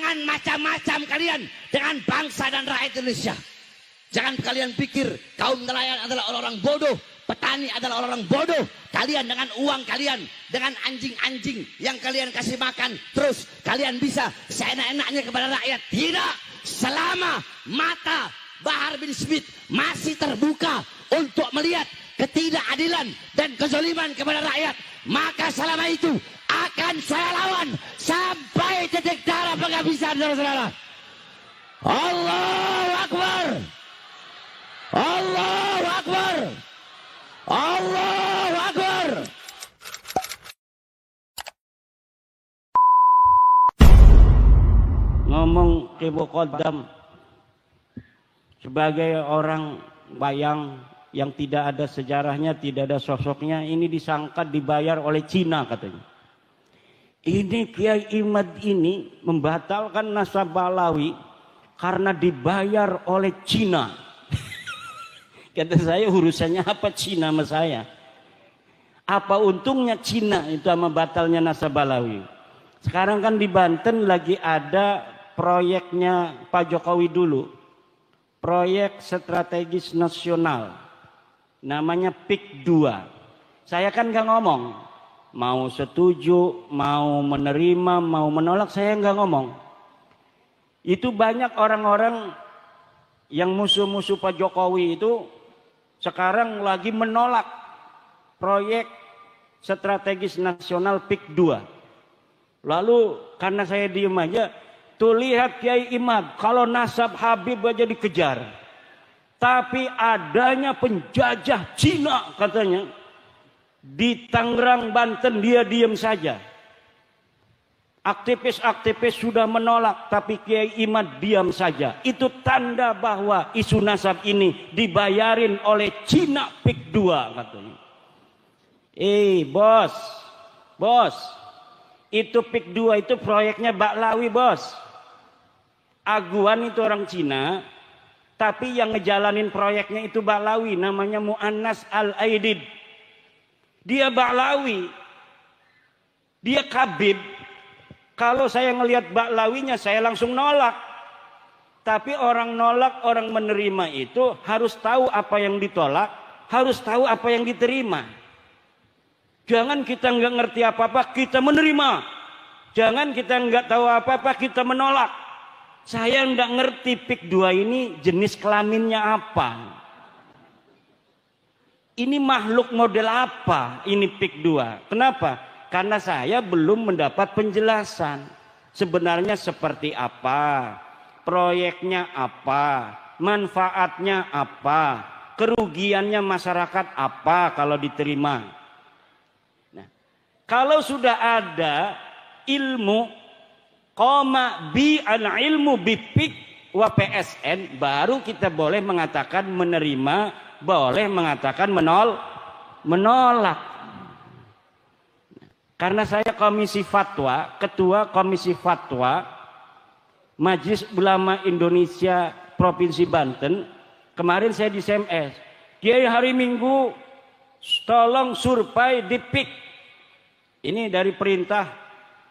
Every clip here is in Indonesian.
Jangan macam-macam kalian dengan bangsa dan rakyat Indonesia. Jangan kalian pikir kaum nelayan adalah orang-orang bodoh, petani adalah orang-orang bodoh. Kalian dengan uang kalian, dengan anjing-anjing yang kalian kasih makan, terus kalian bisa seenak-enaknya kepada rakyat. Tidak, selama mata Bahar bin Smith masih terbuka untuk melihat ketidakadilan dan kezaliman kepada rakyat, maka selama itu akan saya lawan sampai titik darah penghabisan, saudara-saudara. Allahu Akbar, Allahu Akbar, Allahu Akbar. Ngomong Ibu Kodam sebagai orang bayang yang tidak ada sejarahnya, tidak ada sosoknya, ini disangka dibayar oleh Cina katanya. Ini Kiai Imad ini membatalkan nasab Balawi karena dibayar oleh Cina. Kata saya, urusannya apa Cina sama saya? Apa untungnya Cina itu sama batalnya nasab Balawi? Sekarang kan di Banten lagi ada proyeknya Pak Jokowi dulu. Proyek strategis nasional. Namanya PIK 2. Saya kan gak ngomong. Mau setuju, mau menerima, mau menolak, saya nggak ngomong. Itu banyak orang-orang yang musuh-musuh Pak Jokowi itu sekarang lagi menolak proyek strategis nasional PIK 2. Lalu karena saya diem aja, tuh lihat Kiai Imad, kalau nasab Habib aja dikejar. Tapi adanya penjajah Cina katanya. Di Tangerang, Banten dia diam saja. Aktivis-aktivis sudah menolak, tapi Kiai Imad diam saja. Itu tanda bahwa isu nasab ini dibayarin oleh Cina PIK 2 katanya. Bos, itu PIK 2 itu proyeknya Baklawi, bos. Aguan itu orang Cina, tapi yang ngejalanin proyeknya itu Baklawi, namanya Mu'annas Al-Aidid. Dia Baklawi, dia Kabib. Kalau saya ngelihat Baklawinya, saya langsung nolak. Tapi orang nolak, orang menerima itu harus tahu apa yang ditolak, harus tahu apa yang diterima. Jangan kita nggak ngerti apa-apa, kita menerima. Jangan kita nggak tahu apa-apa, kita menolak. Saya nggak ngerti PIK 2 ini jenis kelaminnya apa. Ini makhluk model apa ini PIK 2? Kenapa? Karena saya belum mendapat penjelasan. Sebenarnya seperti apa? Proyeknya apa? Manfaatnya apa? Kerugiannya masyarakat apa kalau diterima? Nah, kalau sudah ada ilmu bi an ilmu bi PIK wa PSN, baru kita boleh mengatakan menerima, boleh mengatakan menolak. Karena saya komisi fatwa, ketua komisi fatwa Majelis Ulama Indonesia Provinsi Banten, kemarin saya di SMS, Kiai hari Minggu tolong survei di PIK. Ini dari perintah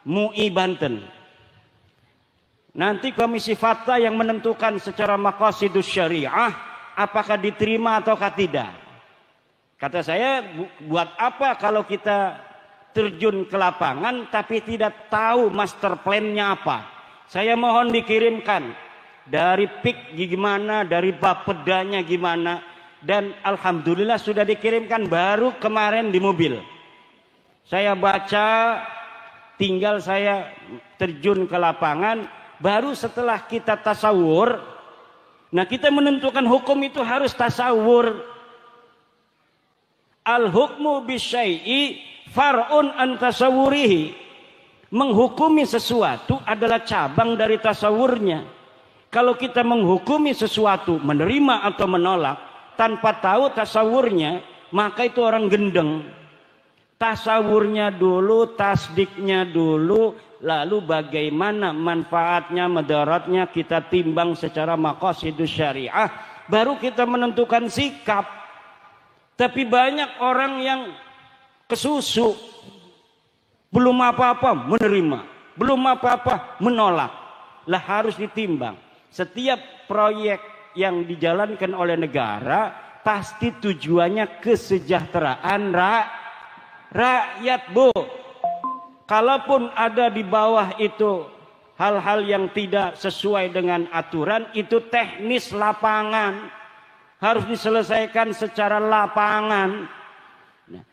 MUI Banten. Nanti komisi fatwa yang menentukan secara maqasidus syariah apakah diterima ataukah tidak. Kata saya, buat apa kalau kita terjun ke lapangan tapi tidak tahu master plan-nya apa. Saya mohon dikirimkan dari PIK gimana, dari bapedanya gimana, dan alhamdulillah sudah dikirimkan baru kemarin di mobil. Saya baca, tinggal saya terjun ke lapangan, baru setelah kita tasawur. Nah, kita menentukan hukum itu harus tasawur. Al-hukmu bisyai'i far'un an tasawurihi. Menghukumi sesuatu adalah cabang dari tasawurnya. Kalau kita menghukumi sesuatu, menerima atau menolak, tanpa tahu tasawurnya, maka itu orang gendeng. Tasawurnya dulu, tasdiknya dulu, lalu bagaimana manfaatnya, mudaratnya kita timbang secara maqasidus syariah, baru kita menentukan sikap. Tapi banyak orang yang kesusu, belum apa-apa menerima, belum apa-apa menolak. Lah harus ditimbang. Setiap proyek yang dijalankan oleh negara pasti tujuannya kesejahteraan rakyat, Bu. Kalaupun ada di bawah itu hal-hal yang tidak sesuai dengan aturan, itu teknis lapangan, harus diselesaikan secara lapangan. Nah,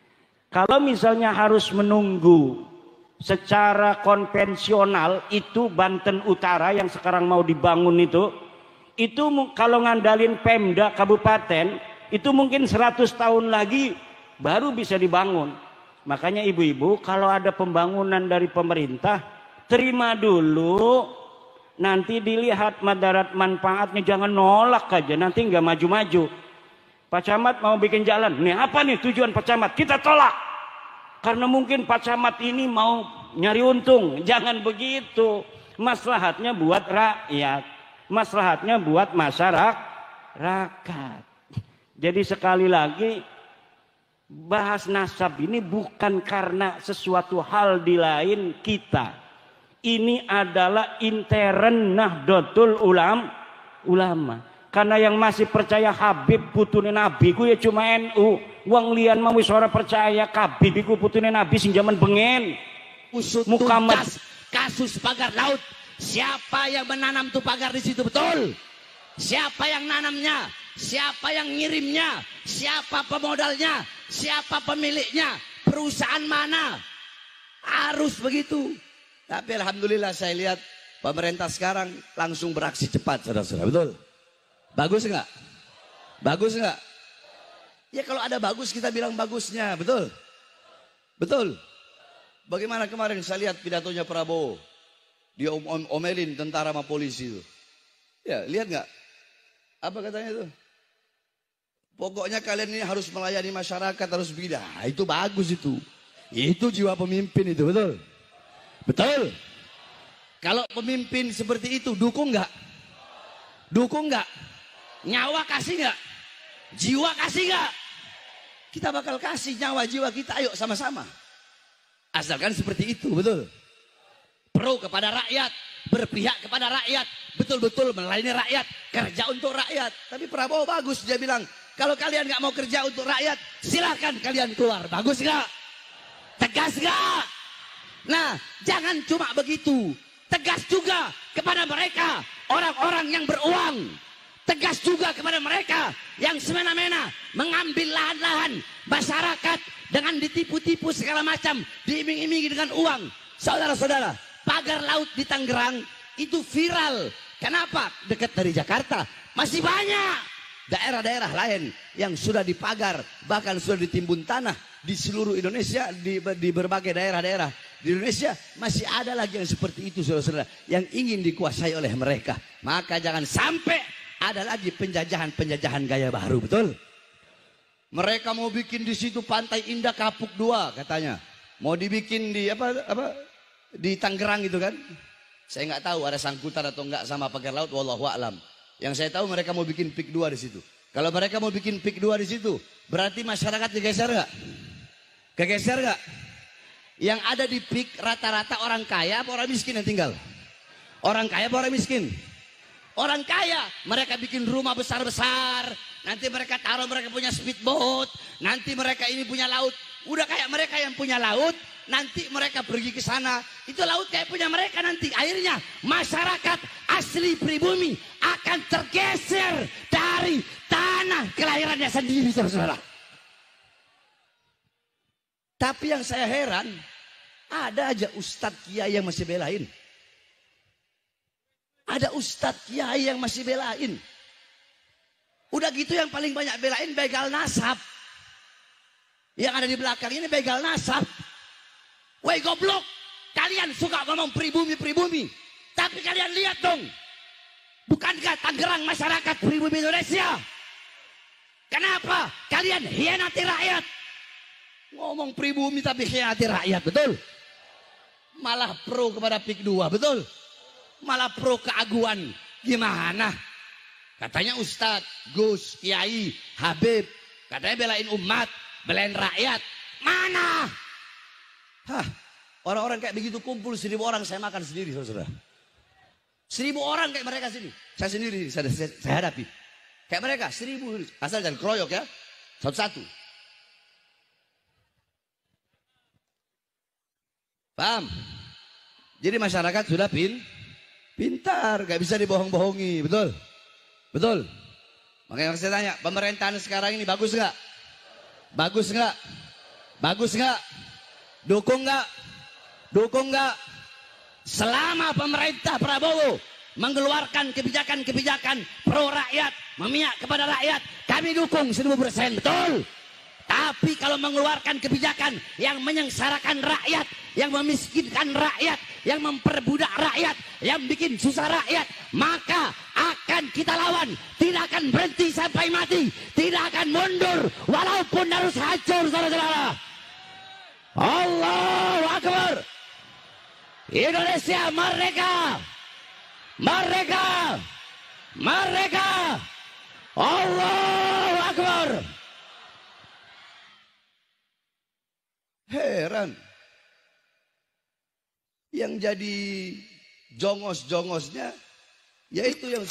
kalau misalnya harus menunggu secara konvensional, itu Banten Utara yang sekarang mau dibangun itu kalau ngandalin Pemda kabupaten, itu mungkin 100 tahun lagi baru bisa dibangun. Makanya ibu-ibu, kalau ada pembangunan dari pemerintah, terima dulu, nanti dilihat madarat manfaatnya, jangan nolak aja, nanti nggak maju-maju. Pak Camat mau bikin jalan, nih apa nih tujuan Pak Camat, kita tolak karena mungkin Pak Camat ini mau nyari untung. Jangan begitu, maslahatnya buat rakyat, maslahatnya buat masyarakat. Jadi sekali lagi, bahas nasab ini bukan karena sesuatu hal di lain kita. Ini adalah intern Nahdlatul Ulama. Karena yang masih percaya Habib putune Nabi ku ya cuma NU. Wong lian mau wis ora percaya Habib iku putune Nabi sing jaman bengen. Usut tuntas kasus pagar laut. Siapa yang menanam tuh pagar di situ, betul? Siapa yang nanamnya? Siapa yang ngirimnya? Siapa pemodalnya? Siapa pemiliknya? Perusahaan mana? Harus begitu. Tapi alhamdulillah saya lihat pemerintah sekarang langsung beraksi cepat, saudara-saudara. Betul? Bagus enggak? Bagus enggak? Ya kalau ada bagus kita bilang bagusnya, betul? Betul? Bagaimana kemarin saya lihat pidatonya Prabowo? Dia omelin tentara sama polisi itu. Ya, lihat enggak? Apa katanya itu? Pokoknya kalian ini harus melayani masyarakat, harus begini. Nah, itu bagus itu. Itu jiwa pemimpin itu, betul? Betul. Kalau pemimpin seperti itu, dukung nggak? Dukung nggak? Nyawa kasih nggak? Jiwa kasih nggak? Kita bakal kasih nyawa jiwa kita, ayo sama-sama. Asalkan seperti itu, betul? Pro kepada rakyat, berpihak kepada rakyat, betul-betul melayani rakyat, kerja untuk rakyat. Tapi Prabowo bagus, dia bilang, kalau kalian nggak mau kerja untuk rakyat, silahkan kalian keluar. Bagus nggak? Tegas nggak? Nah, jangan cuma begitu. Tegas juga kepada mereka, orang-orang yang beruang. Tegas juga kepada mereka yang semena-mena mengambil lahan-lahan masyarakat dengan ditipu-tipu segala macam, diiming-imingi dengan uang. Saudara-saudara, pagar laut di Tangerang itu viral. Kenapa? Dekat dari Jakarta. Masih banyak daerah-daerah lain yang sudah dipagar, bahkan sudah ditimbun tanah di seluruh Indonesia, di berbagai daerah-daerah di Indonesia. Masih ada lagi yang seperti itu, saudara-saudara, yang ingin dikuasai oleh mereka. Maka jangan sampai ada lagi penjajahan-penjajahan gaya baru, betul? Mereka mau bikin di situ Pantai Indah Kapuk 2 katanya. Mau dibikin di di Tangerang gitu kan? Saya nggak tahu ada sangkutan atau enggak sama pagar laut, wallahu a'lam. Yang saya tahu mereka mau bikin PIK 2 di situ. Kalau mereka mau bikin PIK 2 di situ, berarti masyarakat digeser nggak? Kegeser nggak? Yang ada di PIK rata-rata orang kaya apa orang miskin yang tinggal? Orang kaya apa orang miskin? Orang kaya, mereka bikin rumah besar-besar, nanti mereka taruh mereka punya speedboat, nanti mereka ini punya laut. Udah kayak mereka yang punya laut, nanti mereka pergi ke sana, itu laut kayak punya mereka nanti. Akhirnya masyarakat asli pribumi akan tergeser dari tanah kelahirannya sendiri, saudara-saudara. Tapi yang saya heran, ada aja ustadz kiai yang masih belain. Ada ustadz kiai yang masih belain. Udah gitu yang paling banyak belain begal nasab. Yang ada di belakang ini begal nasab. Woi goblok, kalian suka ngomong pribumi-pribumi, tapi kalian lihat dong, bukankah Tangerang masyarakat pribumi Indonesia? Kenapa kalian hianati rakyat? Ngomong pribumi tapi hianati rakyat, betul? Malah pro kepada PIK 2, betul? Malah pro keaguan. Gimana? Katanya Ustadz, Gus, Kiai, Habib, katanya belain umat, belain rakyat. Mana? Hah, orang-orang kayak begitu kumpul 1000 orang, saya makan sendiri, saudara. 1000 orang kayak mereka sini. Saya sendiri, saya hadapi. Kayak mereka, 1000. Asal jangan keroyok ya. Satu-satu. Paham? Jadi masyarakat sudah pintar. Gak bisa dibohong-bohongi. Betul? Betul? Makanya saya tanya, pemerintahan sekarang ini bagus nggak? Bagus nggak? Bagus nggak? Dukung nggak? Dukung nggak? Selama pemerintah Prabowo mengeluarkan kebijakan-kebijakan pro rakyat, memihak kepada rakyat, kami dukung 1000%, betul. Tapi kalau mengeluarkan kebijakan yang menyengsarakan rakyat, yang memiskinkan rakyat, yang memperbudak rakyat, yang bikin susah rakyat, maka akan kita lawan. Tidak akan berhenti sampai mati, tidak akan mundur walaupun harus hancur, saudara-saudara. Allahu Akbar. Indonesia merdeka. Merdeka. Merdeka. Allahu Akbar. Heran. Yang jadi jongos-jongosnya yaitu yang